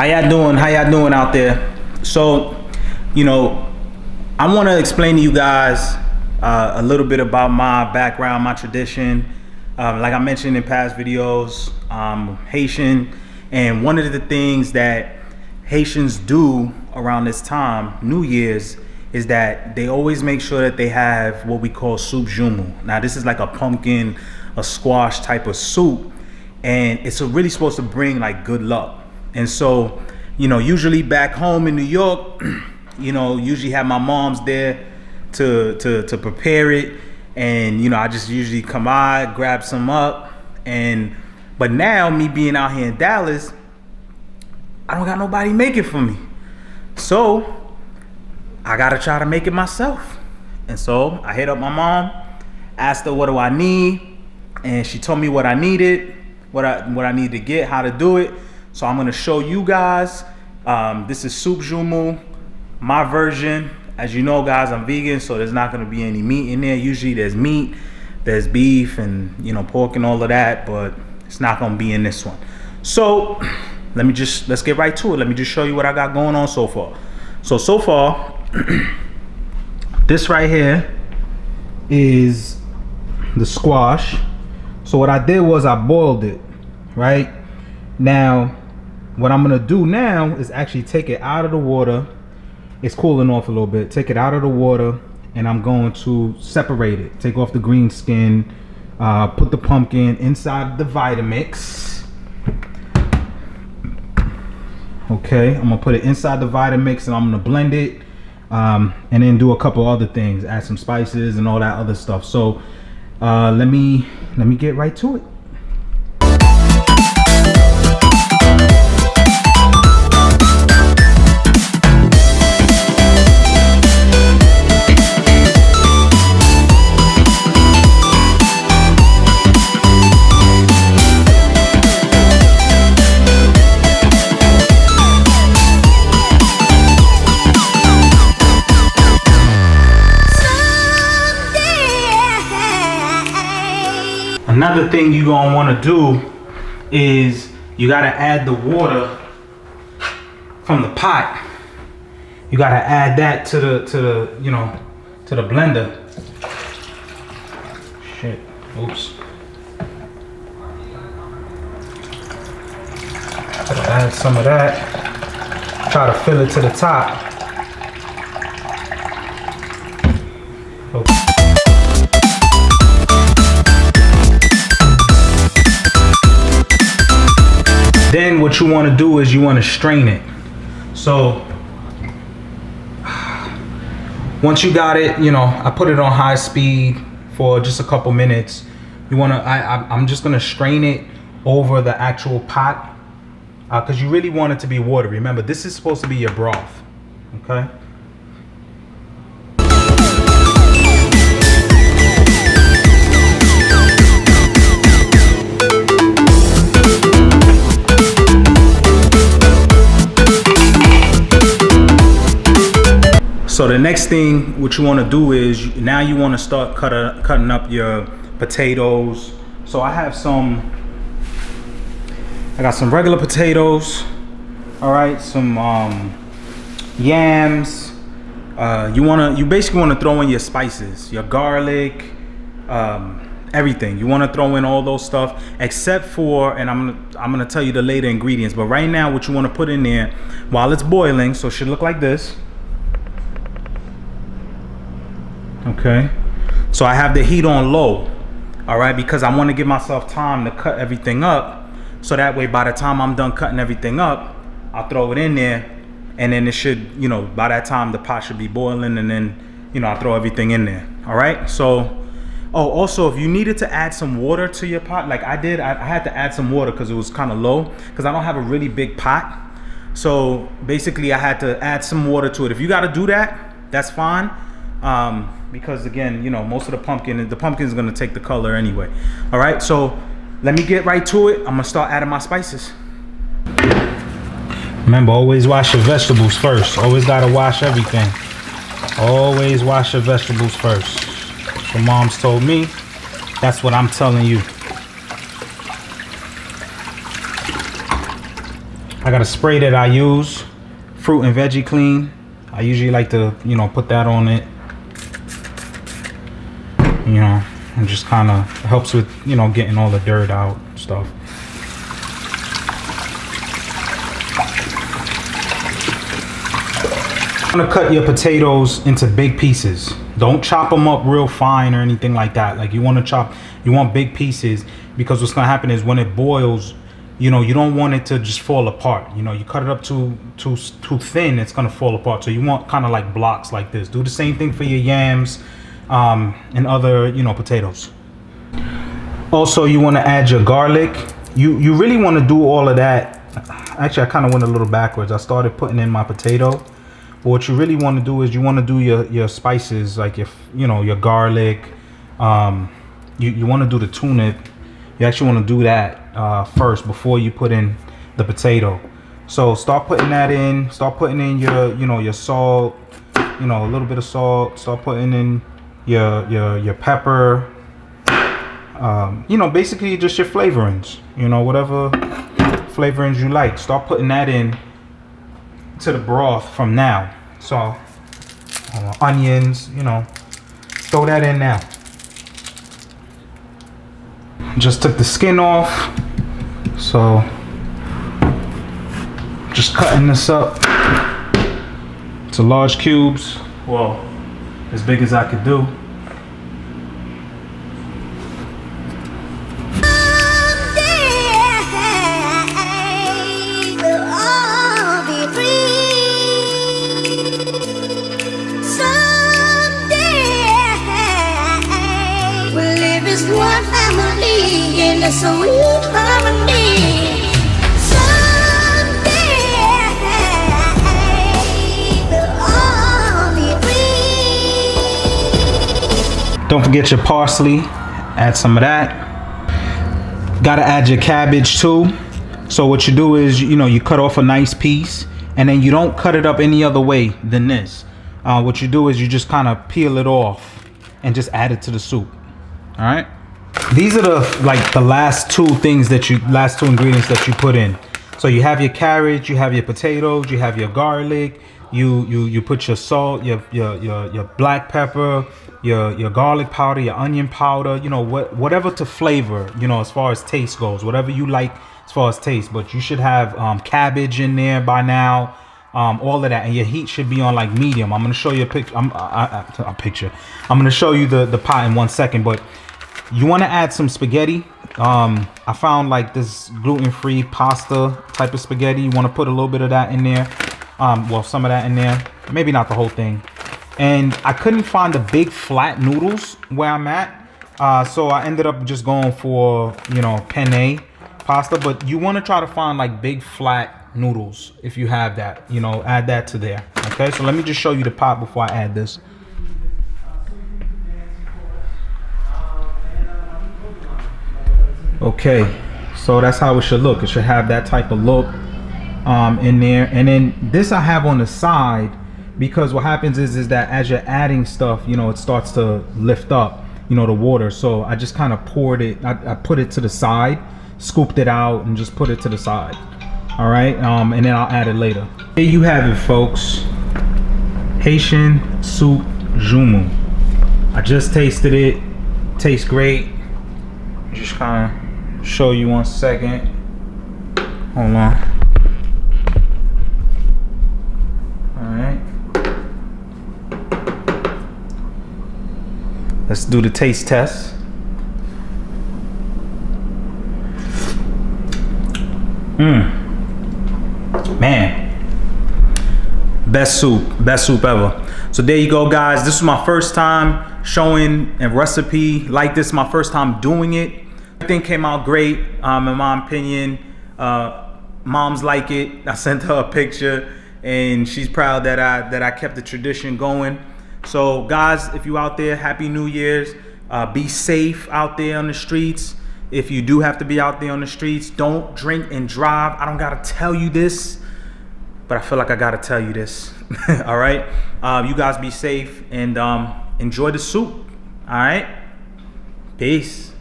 How y'all doing? How y'all doing out there? So, you know, I want to explain to you guys a little bit about my background, my tradition. Like I mentioned in past videos, I'm Haitian, and one of the things that Haitians do around this time, New Year's, is that they always make sure that they have what we call soup Joumou. Now, this is like a pumpkin, a squash type of soup, and it's really supposed to bring like good luck. And so, you know, usually back home in New York, you know, usually have my moms there to prepare it, and you know, I just usually come out, grab some up, but now me being out here in Dallas, I don't got nobody make it for me, so I gotta try to make it myself. And so I hit up my mom, asked her what do I need, and she told me what I needed, what I need to get, how to do it. So I'm gonna show you guys. This is soup Joumou, my version. As you know, guys, I'm vegan, so there's not gonna be any meat in there. Usually there's meat, there's beef, and you know, pork and all of that, but it's not gonna be in this one. So let's get right to it. Let me just show you what I got going on so far. So far, this right here is the squash. So what I did was I boiled it, right? Now, what I'm gonna do now is actually take it out of the water. It's cooling off a little bit. Take it out of the water, and I'm going to separate it. Take off the green skin, put the pumpkin inside the Vitamix. Okay, I'm gonna put it inside the Vitamix, and I'm gonna blend it, and then do a couple other things, add some spices and all that other stuff. So let me get right to it. Another thing you're gonna want to do is you gotta add the water from the pot. You gotta add that to the blender. Shit. Oops. Gotta add some of that. Try to fill it to the top. Okay. Then what you want to do is you want to strain it. So once you got it, you know, I put it on high speed for just a couple minutes. You want to, I'm just going to strain it over the actual pot, because you really want it to be water. Remember, this is supposed to be your broth. Okay. So the next thing what you want to do is now you want to start cutting up your potatoes. So I got some regular potatoes, all right, some yams. You basically want to throw in your spices, your garlic, everything. You want to throw in all those stuff except for, and I'm gonna tell you the later ingredients, but right now what you want to put in there while it's boiling, so it should look like this. Okay, so I have the heat on low, all right, because I want to give myself time to cut everything up, so that way by the time I'm done cutting everything up, I'll throw it in there, and then it should, you know, by that time the pot should be boiling, and then, you know, I'll throw everything in there. All right, so also if you needed to add some water to your pot, like I did, I had to add some water because it was kind of low, because I don't have a really big pot. So basically I had to add some water to it. If you got to do that, that's fine. Because again, you know, most of the pumpkin is gonna take the color anyway. All right, so let me get right to it. I'm gonna start adding my spices. Remember, always wash your vegetables first. Always gotta wash everything. Always wash your vegetables first. So mom's told me, that's what I'm telling you. I got a spray that I use, fruit and veggie clean. I usually like to, you know, put that on it. You know, and just kind of helps with, you know, getting all the dirt out and stuff. I'm gonna cut your potatoes into big pieces. Don't chop them up real fine or anything like that. Like you want big pieces, because what's gonna happen is when it boils, you know, you don't want it to just fall apart. You know, you cut it up too thin, it's gonna fall apart. So you want kind of like blocks like this. Do the same thing for your yams and other, you know, potatoes. Also, you want to add your garlic. You really want to do all of that. Actually, I kind of went a little backwards. I started putting in my potato. But what you really want to do is you want to do your spices, like your garlic. You want to do the turnip. You actually want to do that first before you put in the potato. So start putting that in. Start putting in your salt. You know, a little bit of salt. Start putting in your pepper. You know, basically just your flavorings. You know, whatever flavorings you like. Start putting that in to the broth from now. So onions, you know, throw that in now. Just took the skin off, so just cutting this up to large cubes. Well, as big as I could do. One family in a sweet harmony. Someday we'll all be free. Don't forget your parsley. Add some of that. Gotta add your cabbage too. So what you do is, you know, you cut off a nice piece, and then you don't cut it up any other way than this. What you do is you just kind of peel it off and just add it to the soup. All right, these are the last two ingredients that you put in. So you have your carrots, you have your potatoes, you have your garlic, you put your salt, your black pepper, your garlic powder, your onion powder, you know, whatever to flavor, you know, as far as taste goes, whatever you like as far as taste. But you should have cabbage in there by now. All of that, and your heat should be on like medium. I'm gonna show you a picture. I'm gonna show you the pot in 1 second, but you want to add some spaghetti. I found like this gluten-free pasta type of spaghetti. You want to put a little bit of that in there. Well, some of that in there, maybe not the whole thing. And I couldn't find the big flat noodles where I'm at, so I ended up just going for, you know, penne pasta. But you want to try to find like big flat noodles if you have that. You know, add that to there. Okay, so let me just show you the pot before I add this. Okay, so that's how it should look. It should have that type of look in there. And then this I have on the side, because what happens is that as you're adding stuff, you know, it starts to lift up, you know, the water. So I just kind of poured it, I put it to the side, scooped it out, and just put it to the side. All right, and then I'll add it later. Here you have it, folks. Haitian soup Joumou. I just tasted it. Tastes great. Just kind of show you 1 second. Hold on. All right. Let's do the taste test. Man, best soup ever. So there you go, guys. This is my first time showing a recipe like this. My first time doing it. Everything came out great, in my opinion. Mom's like it. I sent her a picture, and she's proud that I kept the tradition going. So guys, if you out there, Happy New Year's. Be safe out there on the streets. If you do have to be out there on the streets, don't drink and drive. I don't gotta tell you this, but I feel like I gotta tell you this. All right, you guys be safe and enjoy the soup. All right, peace.